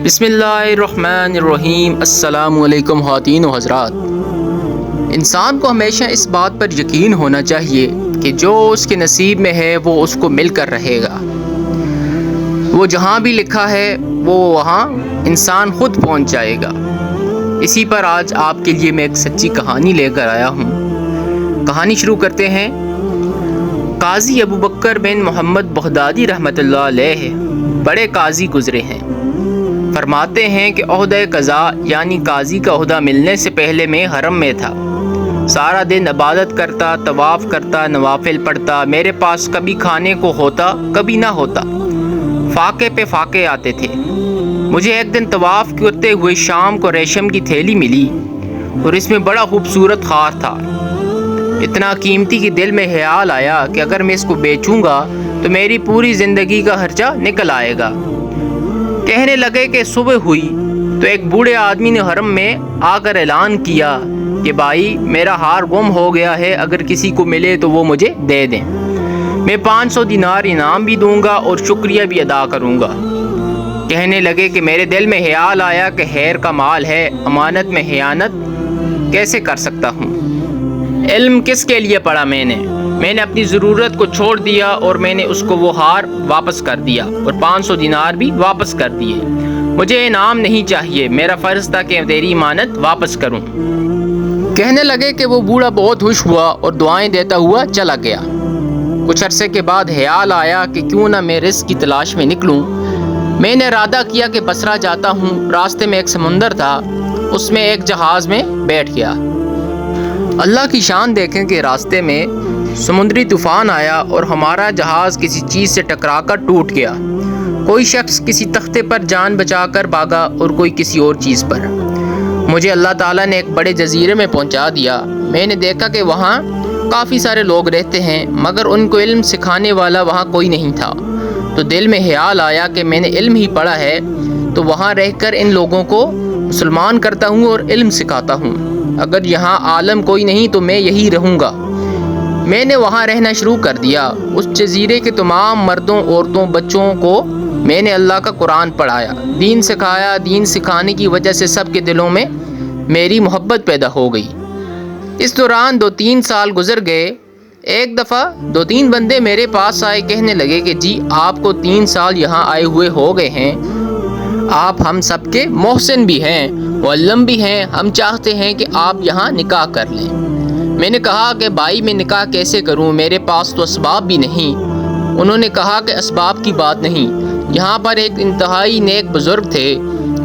بسم اللہ الرحمن الرحیم۔ السلام علیکم خواتین و حضرات۔ انسان کو ہمیشہ اس بات پر یقین ہونا چاہیے کہ جو اس کے نصیب میں ہے وہ اس کو مل کر رہے گا۔ وہ جہاں بھی لکھا ہے وہ وہاں انسان خود پہنچ جائے گا۔ اسی پر آج آپ کے لیے میں ایک سچی کہانی لے کر آیا ہوں۔ کہانی شروع کرتے ہیں۔ قاضی ابو بکر بن محمد بغدادی رحمۃ اللہ علیہ بڑے قاضی گزرے ہیں۔ فرماتے ہیں کہ عہدہ قضاء یعنی قاضی کا عہدہ ملنے سے پہلے میں حرم میں تھا۔ سارا دن عبادت کرتا، طواف کرتا، نوافل پڑھتا۔ میرے پاس کبھی کھانے کو ہوتا، کبھی نہ ہوتا۔ فاقے پہ فاقے آتے تھے۔ مجھے ایک دن طواف کرتے ہوئے شام کو ریشم کی تھیلی ملی اور اس میں بڑا خوبصورت خار تھا۔ اتنا قیمتی کہ دل میں خیال آیا کہ اگر میں اس کو بیچوں گا تو میری پوری زندگی کا خرچہ نکل آئے گا۔ کہنے لگے کہ صبح ہوئی تو ایک بوڑھے آدمی نے حرم میں آ کر اعلان کیا کہ بھائی میرا ہار گم ہو گیا ہے، اگر کسی کو ملے تو وہ مجھے دے دیں۔ میں 500 دینار انعام بھی دوں گا اور شکریہ بھی ادا کروں گا۔ کہنے لگے کہ میرے دل میں خیال آیا کہ خیر کا مال ہے، امانت میں خیانت کیسے کر سکتا ہوں۔ علم کس کے لیے پڑھا میں نے اپنی ضرورت کو چھوڑ دیا اور میں نے اس کو وہ ہار واپس کر دیا اور 500 دینار بھی واپس کر دیے۔ مجھے انعام نہیں چاہیے، میرا فرض تھا کہ تیری امانت واپس کروں۔ کہنے لگے کہ وہ بوڑھا بہت خوش ہوا اور دعائیں دیتا ہوا چلا گیا۔ کچھ عرصے کے بعد خیال آیا کہ کیوں نہ میں رزق کی تلاش میں نکلوں۔ میں نے ارادہ کیا کہ بصرہ جاتا ہوں۔ راستے میں ایک سمندر تھا، اس میں ایک جہاز میں بیٹھ گیا۔ اللہ کی شان دیکھیں کہ راستے میں سمندری طوفان آیا اور ہمارا جہاز کسی چیز سے ٹکرا کر ٹوٹ گیا۔ کوئی شخص کسی تختے پر جان بچا کر بھاگا اور کوئی کسی اور چیز پر۔ مجھے اللہ تعالیٰ نے ایک بڑے جزیرے میں پہنچا دیا۔ میں نے دیکھا کہ وہاں کافی سارے لوگ رہتے ہیں مگر ان کو علم سکھانے والا وہاں کوئی نہیں تھا۔ تو دل میں خیال آیا کہ میں نے علم ہی پڑھا ہے تو وہاں رہ کر ان لوگوں کو مسلمان کرتا ہوں اور علم سکھاتا ہوں۔ اگر یہاں عالم کوئی نہیں تو میں یہی رہوں گا۔ میں نے وہاں رہنا شروع کر دیا۔ اس جزیرے کے تمام مردوں، عورتوں، بچوں کو میں نے اللہ کا قرآن پڑھایا، دین سکھایا۔ دین سکھانے کی وجہ سے سب کے دلوں میں میری محبت پیدا ہو گئی۔ اس دوران 2-3 سال گزر گئے۔ ایک دفعہ 2-3 بندے میرے پاس آئے، کہنے لگے کہ جی آپ کو 3 سال یہاں آئے ہوئے ہو گئے ہیں، آپ ہم سب کے محسن بھی ہیں، معلم بھی ہیں، ہم چاہتے ہیں کہ آپ یہاں نکاح کر لیں۔ میں نے کہا کہ بھائی میں نکاح کیسے کروں، میرے پاس تو اسباب بھی نہیں۔ انہوں نے کہا کہ اسباب کی بات نہیں، یہاں پر ایک انتہائی نیک بزرگ تھے،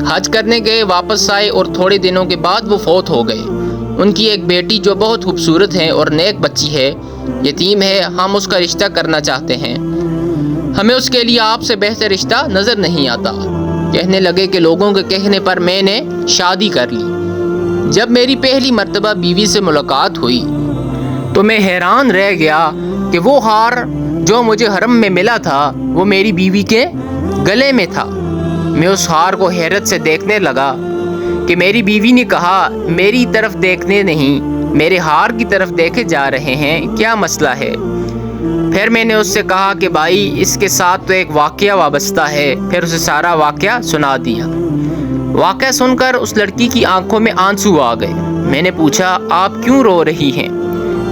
حج کرنے گئے، واپس آئے اور تھوڑے دنوں کے بعد وہ فوت ہو گئے۔ ان کی ایک بیٹی جو بہت خوبصورت ہے اور نیک بچی ہے، یتیم ہے، ہم اس کا رشتہ کرنا چاہتے ہیں، ہمیں اس کے لیے آپ سے بہتر رشتہ نظر نہیں آتا۔ کہنے لگے کہ لوگوں کے کہنے پر میں نے شادی کر لی۔ جب میری پہلی مرتبہ بیوی سے ملاقات ہوئی تو میں حیران رہ گیا کہ وہ ہار جو مجھے حرم میں ملا تھا وہ میری بیوی کے گلے میں تھا۔ میں اس ہار کو حیرت سے دیکھنے لگا کہ میری بیوی نے کہا میری طرف دیکھنے نہیں، میرے ہار کی طرف دیکھے جا رہے ہیں، کیا مسئلہ ہے؟ پھر میں نے اس سے کہا کہ بھائی اس کے ساتھ تو ایک واقعہ وابستہ ہے۔ پھر اسے سارا واقعہ سنا دیا۔ واقعہ سن کر اس لڑکی کی آنکھوں میں آنسو آ گئے۔ میں نے پوچھا آپ کیوں رو رہی ہیں؟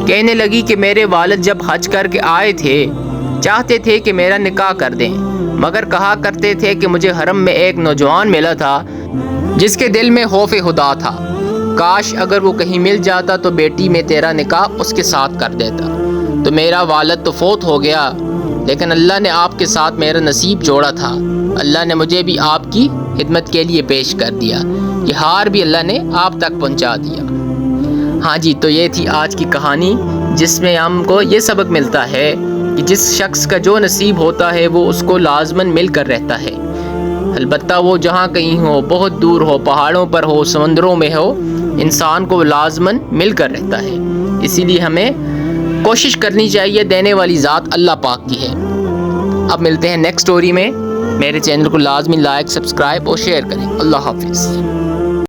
کہنے لگی کہ میرے والد جب حج کر کے آئے تھے چاہتے تھے کہ میرا نکاح کر دیں، مگر کہا کرتے تھے کہ مجھے حرم میں ایک نوجوان ملا تھا جس کے دل میں خوف خدا تھا، کاش اگر وہ کہیں مل جاتا تو بیٹی میں تیرا نکاح اس کے ساتھ کر دیتا۔ تو میرا والد تو فوت ہو گیا لیکن اللہ نے آپ کے ساتھ میرا نصیب جوڑا تھا، اللہ نے مجھے بھی آپ کی خدمت کے لیے پیش کر دیا، یہ ہار بھی اللہ نے آپ تک پہنچا دیا۔ ہاں جی، تو یہ تھی آج کی کہانی جس میں ہم کو یہ سبق ملتا ہے کہ جس شخص کا جو نصیب ہوتا ہے وہ اس کو لازماً مل کر رہتا ہے، البتہ وہ جہاں کہیں ہو، بہت دور ہو، پہاڑوں پر ہو، سمندروں میں ہو، انسان کو لازماً مل کر رہتا ہے۔ اسی لیے ہمیں کوشش کرنی چاہیے، دینے والی ذات اللہ پاک کی ہے۔ اب ملتے ہیں نیکسٹ سٹوری میں۔ میرے چینل کو لازمی لائک، سبسکرائب اور شیئر کریں۔ اللہ حافظ۔